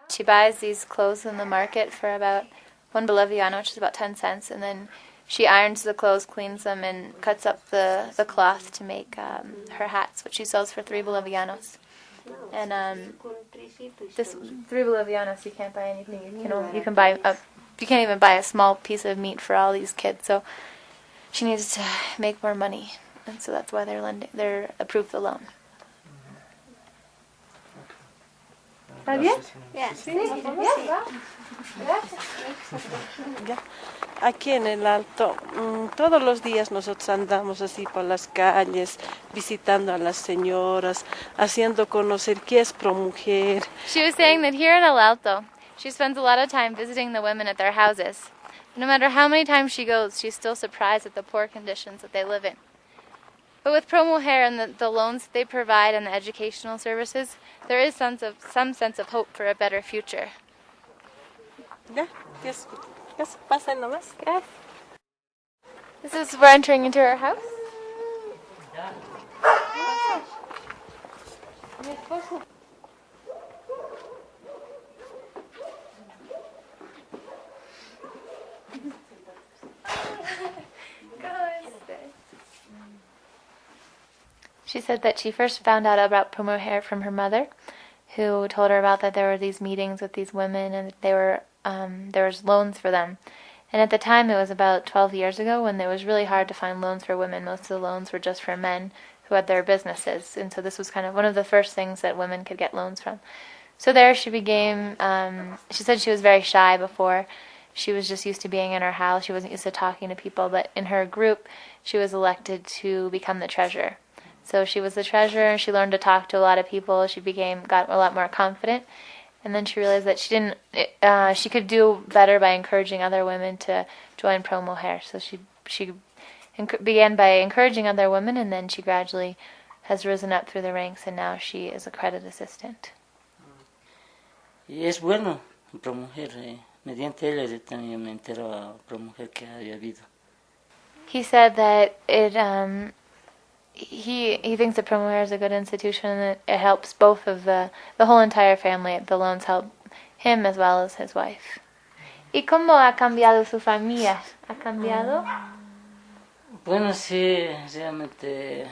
She buys these clothes in the market for about $1 which is about 10 cents, and then she irons the clothes, cleans them, and cuts up the cloth to make her hats, which she sells for $3. And this $3 you can't buy anything. You can't even buy a small piece of meat for all these kids. So she needs to make more money, and so that's why they're approved the loan. ¿Está bien? Aquí en el Alto, todos los días nosotros andamos así por las calles, visitando a las señoras, haciendo conocer qué es PRO-MUJER. She was saying that here in El Alto, she spends a lot of time visiting the women at their houses. No matter how many times she goes, she's still surprised at the poor conditions that they live in. But with PRO-MUJER and the loans they provide and the educational services, there is some sense of hope for a better future. Ya, pasen nomás. Yes. We're entering into her house. She said that she first found out about PRO-MUJER from her mother, who told her about that there were these meetings with these women and there was loans for them. And at the time, it was about 12 years ago when it was really hard to find loans for women. Most of the loans were just for men who had their businesses. And so this was kind of one of the first things that women could get loans from. So there she became, she said she was very shy before. She was just used to being in her house. She wasn't used to talking to people. But in her group, she was elected to become the treasurer. So she was the treasurer. She learned to talk to a lot of people. She got a lot more confident. And then she realized that she could do better by encouraging other women to join PRO-MUJER. So she began by encouraging other women, and then she gradually has risen up through the ranks, and now she is a credit assistant. Y es bueno PRO-MUJER. Mediante ella yo también me entero a PRO-MUJER que había habido. He said that he thinks that PRO-MUJER is a good institution and that it helps both of the whole entire family. The loans help him as well as his wife. ¿Y cómo ha cambiado su familia? ¿Ha cambiado? Bueno, sí, realmente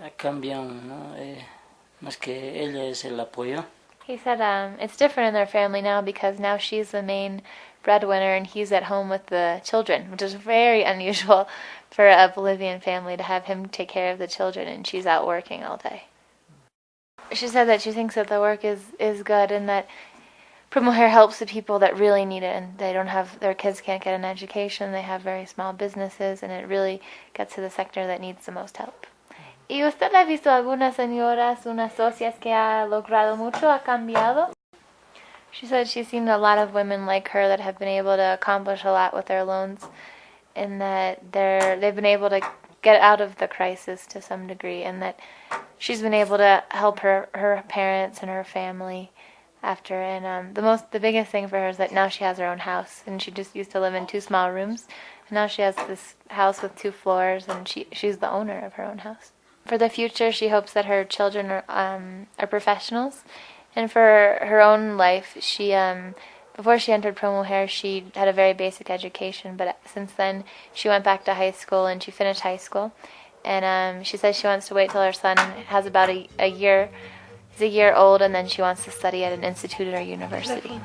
ha cambiado, ¿no? Más que ella es el apoyo. He said it's different in their family now because now she's the main breadwinner and he's at home with the children, which is very unusual for a Bolivian family to have him take care of the children and she's out working all day. She said that she thinks that the work is good and that PRO-MUJER helps the people that really need it and their kids can't get an education, they have very small businesses, and it really gets to the sector that needs the most help. ¿Y usted ha visto algunas señoras, unas socias que ha logrado mucho, ha cambiado? She said she's seen a lot of women like her that have been able to accomplish a lot with their loans, and that they've been able to get out of the crisis to some degree, and that she's been able to help her parents and her family after. And the biggest thing for her is that now she has her own house, and she just used to live in 2 small rooms, and now she has this house with 2 floors, and she's the owner of her own house. For the future, she hopes that her children are professionals. And for her own life, she before she entered PRO-MUJER, she had a very basic education. But since then, she went back to high school and she finished high school. And she says she wants to wait till her son has about a year. He's a year old, and then she wants to study at an institute or university.